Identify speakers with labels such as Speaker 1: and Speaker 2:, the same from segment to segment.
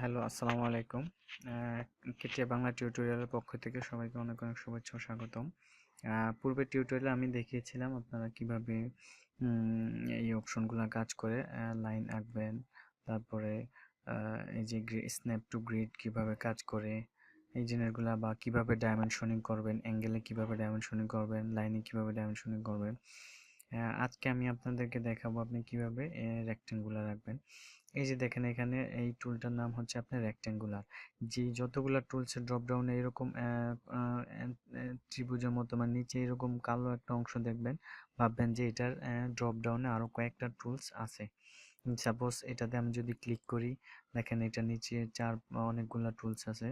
Speaker 1: Hello, আসসালামু আলাইকুম। কেটিয়া বাংলা টিউটোরিয়ালের পক্ষ থেকে সবাইকে অনেক অনেক শুভেচ্ছা ও স্বাগতম। পূর্বের টিউটোরিয়ালে আমি দেখিয়েছিলাম আপনারা কিভাবে এই অপশনগুলো কাজ করে লাইন আঁকবেন, তারপরে এই যে স্ন্যাপ টু গ্রিড কিভাবে কাজ করে, এই জিনিসগুলা, বা কিভাবে ডাইমেনশনিং করবেন, অ্যাঙ্গেলে কিভাবে ডাইমেনশনিং করবেন, লাইনে কিভাবে ডাইমেনশনিং করবেন। আজকে আমি আপনাদেরকে দেখাবো আপনি কিভাবে রেক্টেঙ্গুলার রাখবেন। এই যে দেখেন, এখানে এই টুলটার নাম হচ্ছে আপনার রেক্টেঙ্গুলার। যে যতগুলা টুলসের ড্রপ ডাউনে এরকম ত্রিভুজের মতো মানে নিচে এরকম কালো একটা অংশ দেখবেন, ভাববেন যে এটার ড্রপ ডাউনে আরো কয়েকটা টুলস আছে। সাপোজ এটাতে আমি যদি ক্লিক করি, দেখেন এটা নিচে অনেকগুলা টুলস আছে।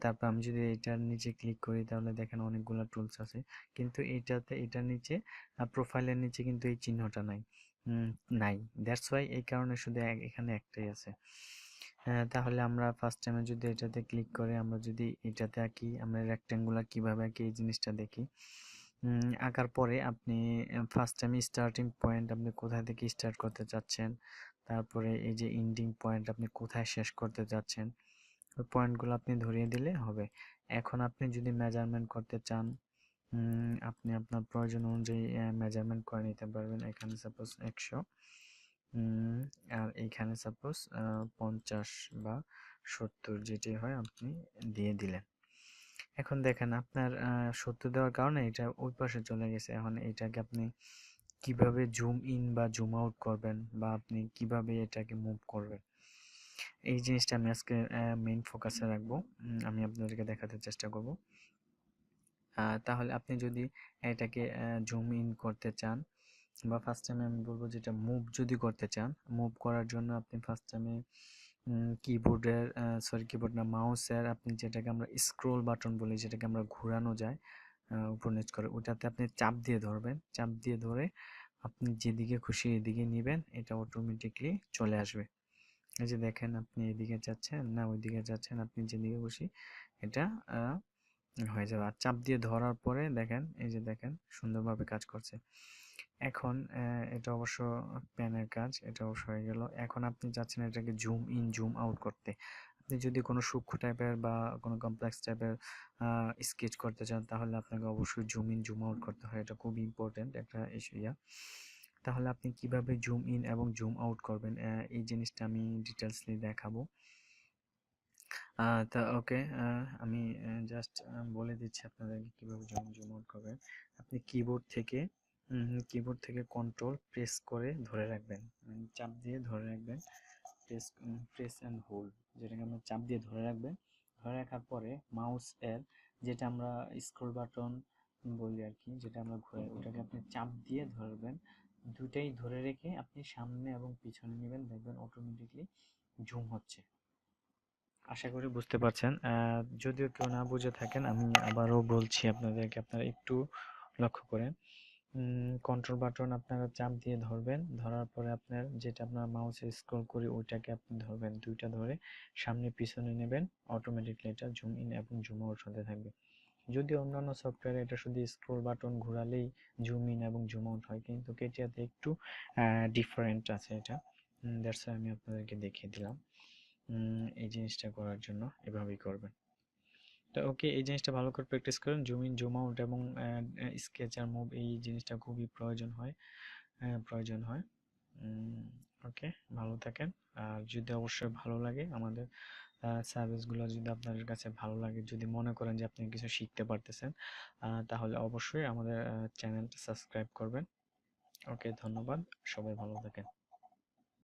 Speaker 1: তারপর আমি যদি এটার নিচে ক্লিক করি তাহলে দেখেন অনেকগুলা টুলস আছে, কিন্তু এটার নিচে প্রোফাইলের নিচে কিন্তু এই চিহ্নটা নাই। নাই, দ্যাটস ওয়াই, এই কারণে শুধু এখানে একটাই আছে। তাহলে আমরা ফার্স্ট টাইমে যদি এটাতে ক্লিক করে আমরা যদি এটাতে আঁকি, আমরা রেক্টেঙ্গুলার কিভাবে আঁকি এই জিনিসটা দেখি। আঁকার পরে আপনি ফার্স্ট টাইমে স্টার্টিং পয়েন্ট আপনি কোথায় থেকে স্টার্ট করতে চাচ্ছেন, তারপরে এই যে এন্ডিং পয়েন্ট আপনি কোথায় শেষ করতে চাচ্ছেন, ওই পয়েন্টগুলো আপনি ধরিয়ে দিলে হবে। এখন আপনি যদি মেজারমেন্ট করতে চান, আপনি আপনার প্রয়োজন অনুযায়ী মেজারমেন্ট করে নিতে পারবেন। এখানে সাপোজ 100, আর এইখানে সাপোজ 50 বা 70, যেটাই হয় আপনি দিয়ে দিলেন। এখন দেখেন আপনার 70 দেওয়ার কারণে এটা ওই পাশে চলে গেছে। এখন এটাকে আপনি কিভাবে জুম ইন বা জুম আউট করবেন, বা আপনি কিভাবে এটাকে মুভ করবেন, এই জিনিসটা আমি আজকে মেইন ফোকাসে রাখবো। আমি আপনাদেরকে দেখাতে চেষ্টা করব। তাহলে আপনি যদি এটাকে জুম ইন করতে চান, বা ফার্স্ট টাইমে আমি বলবো যেটা মুভ যদি করতে চান, মুভ করার জন্য আপনি ফার্স্ট টাইমে কিবোর্ডের কিবোর্ড না, মাউসের আপনি যেটাকে আমরা স্ক্রোল বাটন বলি, যেটাকে আমরা ঘোরানো যায় উপর নিচ করে, ওটাতে আপনি চাপ দিয়ে ধরবেন। চাপ দিয়ে ধরে আপনি যেদিকে খুশি এদিকে নেবেন, এটা অটোমেটিকলি চলে আসবে। এই যে দেখেন, আপনি এদিকে যাচ্ছেন না ওইদিকে যাচ্ছেন, আপনি যেদিকে খুশি এটা হয়ে যাবে। আর চাপ দিয়ে ধরার পরে দেখেন, এই যে দেখেন সুন্দরভাবে কাজ করছে। এখন এটা অবশ্য প্যানের কাজ, এটা অবশ্য হয়ে গেল। এখন আপনি চাচ্ছেন এটাকে জুম ইন জুম আউট করতে। আপনি যদি কোনো সূক্ষ্ম টাইপের বা কোনো কমপ্লেক্স টাইপের স্কেচ করতে চান, তাহলে আপনাকে অবশ্যই জুম ইন জুম আউট করতে হয়। এটা খুব ইম্পর্টেন্ট একটা ইস্যু। তাহলে আপনি কিভাবে জুম ইন এবং জুম আউট করবেন এই জিনিসটা আমি ডিটেলসলি দেখাবো। তা ওকে, আমি জাস্ট বলে দিচ্ছি আপনাদেরকে কিভাবে জুম আউট করবেন। আপনি কিবোর্ড থেকে কন্ট্রোল প্রেস করে ধরে রাখবেন, চাপ দিয়ে ধরে রাখবেন। প্রেস অ্যান্ড হোল্ড, যেটাকে আমরা চাপ দিয়ে ধরে রাখবেন। ধরে রাখার পরে মাউস এর যেটা আমরা স্ক্রল বাটন বলি আর কি, যেটা আমরা ঘুরে, ওটাকে আপনি চাপ দিয়ে ধরবেন। দুটাই ধরে রেখে আপনি সামনে এবং পিছনে নেবেন, দেখবেন অটোমেটিকলি জুম হচ্ছে। আশা করি বুঝতে পারছেন। যদিও কেউ না বুঝে থাকেন, আমি আবারও বলছি আপনাদেরকে, আপনারা একটু লক্ষ্য করেন। কন্ট্রোল বাটন আপনারা চাপ দিয়ে ধরবেন, ধরার পরে আপনার যেটা আপনার মাউসে স্ক্রল করি ওইটাকে আপনি ধরবেন, দুইটা ধরে সামনে পিছনে নেবেন, অটোমেটিকলি এটা জুম ইন এবং জুম আউট হতে থাকবে। যদি অন্যান্য সফটওয়্যারে এটা শুধু স্ক্রল বাটন ঘোরালেই জুম ইন এবং জুম আউট হয়, কিন্তু কেটিয়াতে একটু ডিফারেন্ট আছে এটা। দ্যাটস ওয়াই আমি আপনাদেরকে দেখিয়ে দিলাম। এই জিনিসটা করার জন্য এভাবেই করবেন। তো ওকে, এই জিনিসটা ভালো করে প্র্যাকটিস করেন। জুম ইন জুম আউট এবং স্কেচ আর মুভ, এই জিনিসটা খুবই প্রয়োজন হয়। ওকে, ভালো থাকেন। আর যদি অবশ্যই ভালো লাগে আমাদের সার্ভিসগুলো, যদি আপনাদের কাছে ভালো লাগে, যদি মনে করেন যে আপনি কিছু শিখতে পারতেছেন, তাহলে অবশ্যই আমাদের চ্যানেলটা সাবস্ক্রাইব করবেন। ওকে, ধন্যবাদ, সবাই ভালো থাকেন।